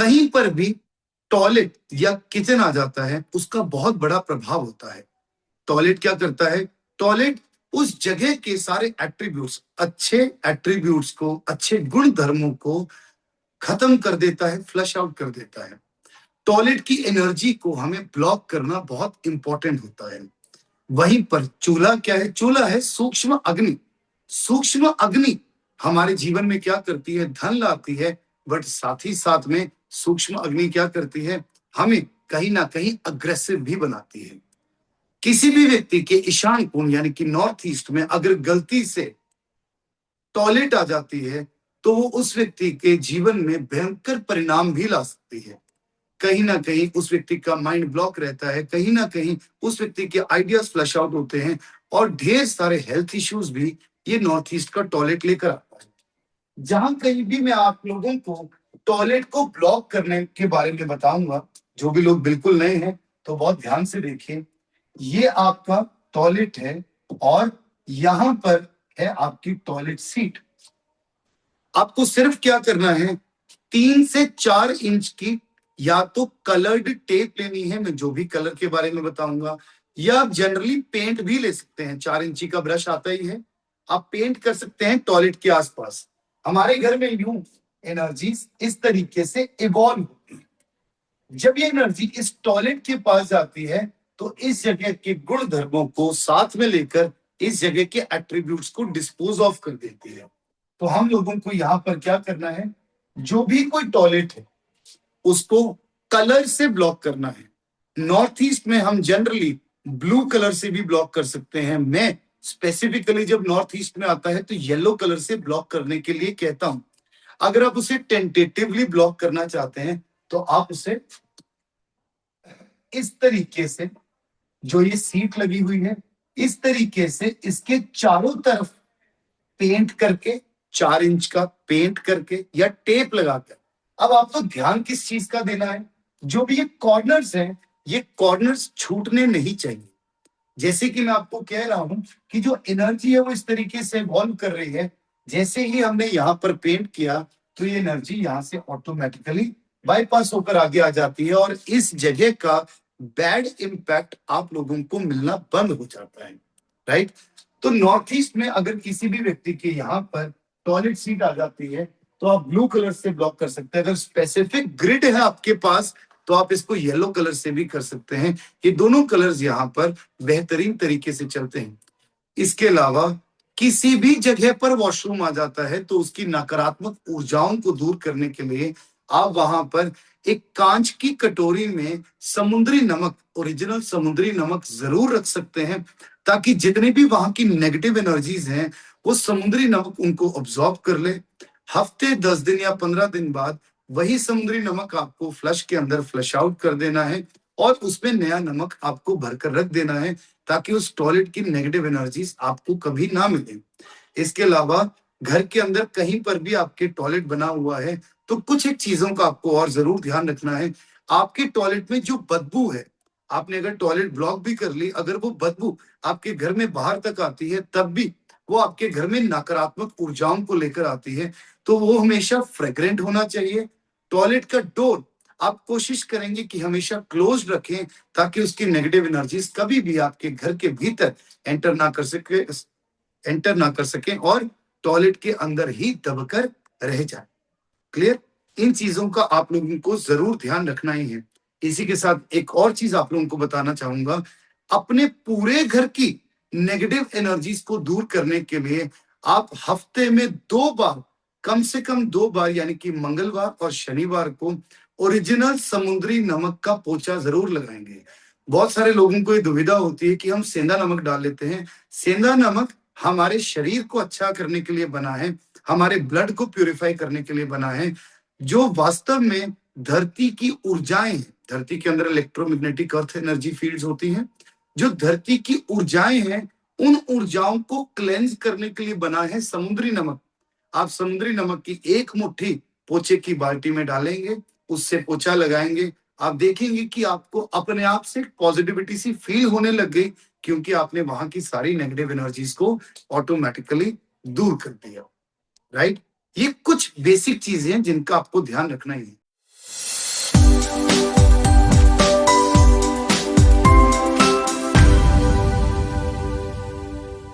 कहीं पर भी टॉयलेट या किचन आ जाता है, उसका बहुत बड़ा प्रभाव होता है। टॉयलेट क्या करता है? टॉयलेट उस जगह के सारे एट्रीब्यूट्स, अच्छे एट्रीब्यूट्स को, अच्छे गुण धर्मों को खत्म कर देता है, फ्लश आउट कर देता है। टॉयलेट की एनर्जी को हमें ब्लॉक करना बहुत इंपॉर्टेंट होता है। वहीं पर चूल्हा क्या है? चूल्हा है सूक्ष्म अग्नि। सूक्ष्म अग्नि हमारे जीवन में क्या करती है? धन लाती है, बट साथ ही साथ में सूक्ष्म अग्नि क्या करती है? हमें कहीं ना कहीं अग्रेसिव भी बनाती है। किसी भी व्यक्ति के ईशान कोण यानी कि नॉर्थ ईस्ट में अगर गलती से टॉयलेट आ जाती है, तो वो उस व्यक्ति के जीवन में भयंकर परिणाम भी ला सकती है। कहीं ना कहीं उस व्यक्ति का माइंड ब्लॉक रहता है, कहीं ना कहीं उस व्यक्ति के आइडियाज फ्लश आउट होते हैं, और ढेर सारे हेल्थ इश्यूज भी ये नॉर्थ ईस्ट का टॉयलेट लेकर आता है। जहां कहीं भी मैं आप लोगों को टॉयलेट को ब्लॉक करने के बारे में बताऊंगा, जो भी लोग बिल्कुल नए हैं तो बहुत ध्यान से देखिए। ये आपका टॉयलेट है और यहां पर है आपकी टॉयलेट सीट। आपको सिर्फ क्या करना है, 3 से 4 इंच की या तो कलर्ड टेप लेनी है, मैं जो भी कलर के बारे में बताऊंगा, या आप जनरली पेंट भी ले सकते हैं। 4 इंची का ब्रश आता ही है, आप पेंट कर सकते हैं टॉयलेट के आसपास। हमारे घर में यूं एनर्जीज इस तरीके से इवॉल्व होती है। जब ये एनर्जी इस टॉयलेट के पास जाती है, तो इस जगह के गुण धर्मों को साथ में लेकर इस जगह के एट्रीब्यूट्स को डिस्पोज ऑफ कर देती है। तो हम लोगों को यहाँ पर क्या करना है, जो भी कोई टॉयलेट है उसको कलर से ब्लॉक करना है। नॉर्थ ईस्ट में हम जनरली ब्लू कलर से भी ब्लॉक कर सकते हैं। मैं स्पेसिफिकली जब नॉर्थ ईस्ट में आता है तो येलो कलर से ब्लॉक करने के लिए कहता हूं। अगर आप उसे टेंटेटिवली ब्लॉक करना चाहते हैं तो आप उसे इस तरीके से, जो ये सीट लगी हुई है, इस तरीके से इसके चारों तरफ पेंट करके, 4 इंच का पेंट करके या टेप लगाकर। अब आपको ध्यान किस चीज का देना है, जो भी ये कॉर्नर्स हैं, ये कॉर्नर्स छूटने नहीं चाहिए। जैसे कि मैं आपको कह रहा हूं कि जो एनर्जी है वो इस तरीके से इवॉल्व कर रही है। जैसे ही हमने यहाँ पर पेंट किया तो ये एनर्जी यहाँ से ऑटोमेटिकली बाईपास होकर आगे आ जाती है, और इस जगह का बैड इंपैक्ट आप लोगों को मिलना बंद हो जाता है। राइट? तो नॉर्थ ईस्ट में अगर किसी भी व्यक्ति के यहाँ पर टॉयलेट सीट आ जाती है तो आप ब्लू कलर से ब्लॉक कर सकते हैं। अगर स्पेसिफिक ग्रिड है आपके पास तो आप इसको येलो कलर से भी कर सकते हैं। ये दोनों कलर्स यहाँ पर बेहतरीन तरीके से चलते हैं। इसके अलावा किसी भी जगह पर वॉशरूम आ जाता है तो उसकी नकारात्मक ऊर्जाओं को दूर करने के लिए आप वहां पर एक कांच की कटोरी में समुद्री नमक, ओरिजिनल समुद्री नमक जरूर रख सकते हैं, ताकि जितने भी वहां की नेगेटिव एनर्जीज हैं वो समुद्री नमक उनको ऑब्जॉर्ब कर ले। हफ्ते 10 दिन या 15 दिन बाद वही समुद्री नमक आपको फ्लश के अंदर फ्लश आउट कर देना है, और उसमें नया नमक आपको भरकर रख देना है, ताकि उस टॉयलेट की नेगेटिव एनर्जीज आपको कभी ना मिले। इसके अलावा घर के अंदर कहीं पर भी आपके टॉयलेट बना हुआ है तो कुछ एक चीजों का आपको और जरूर ध्यान रखना है। आपके टॉयलेट में जो बदबू है, आपने अगर टॉयलेट ब्लॉक भी कर ली, अगर वो बदबू आपके घर में बाहर तक आती है तब भी वो आपके घर में नकारात्मक ऊर्जाओं को लेकर आती है, तो वो हमेशा फ्रेग्रेंट होना चाहिए। टॉयलेट का डोर आप कोशिश करेंगे कि हमेशा क्लोज रखें, ताकि उसकी नेगेटिव एनर्जीज कभी भी आपके घर के भीतर एंटर ना कर सके और टॉयलेट के अंदर ही दबकर रह जाए। क्लियर? इन चीजों का आप लोगों को जरूर ध्यान रखना ही है। इसी के साथ एक और चीज आप लोगों को बताना चाहूंगा, अपने पूरे घर की नेगेटिव एनर्जीज को दूर करने के लिए आप हफ्ते में 2 बार, कम से कम 2 बार, यानी कि मंगलवार और शनिवार को ओरिजिनल समुद्री नमक का पोछा जरूर लगाएंगे। बहुत सारे लोगों को ये दुविधा होती है कि हम सेंधा नमक डाल लेते हैं। सेंधा नमक हमारे शरीर को अच्छा करने के लिए बना है, हमारे ब्लड को प्यूरिफाई करने के लिए बना है। जो वास्तव में धरती की ऊर्जाएं हैं, धरती के अंदर इलेक्ट्रोमैग्नेटिक अर्थ एनर्जी फील्ड्स होती हैं, जो धरती की ऊर्जाएं हैं, उन ऊर्जाओं को क्लेंज करने के लिए बना है समुद्री नमक। आप समुद्री नमक की एक मुट्ठी पोछे की बाल्टी में डालेंगे, उससे पोछा लगाएंगे, आप देखेंगे कि आपको अपने आप से पॉजिटिविटी सी फील होने लग गई, क्योंकि आपने वहां की सारी नेगेटिव एनर्जीज को ऑटोमेटिकली दूर कर दिया। राइट? ये कुछ बेसिक चीजें हैं जिनका आपको ध्यान रखना ही है।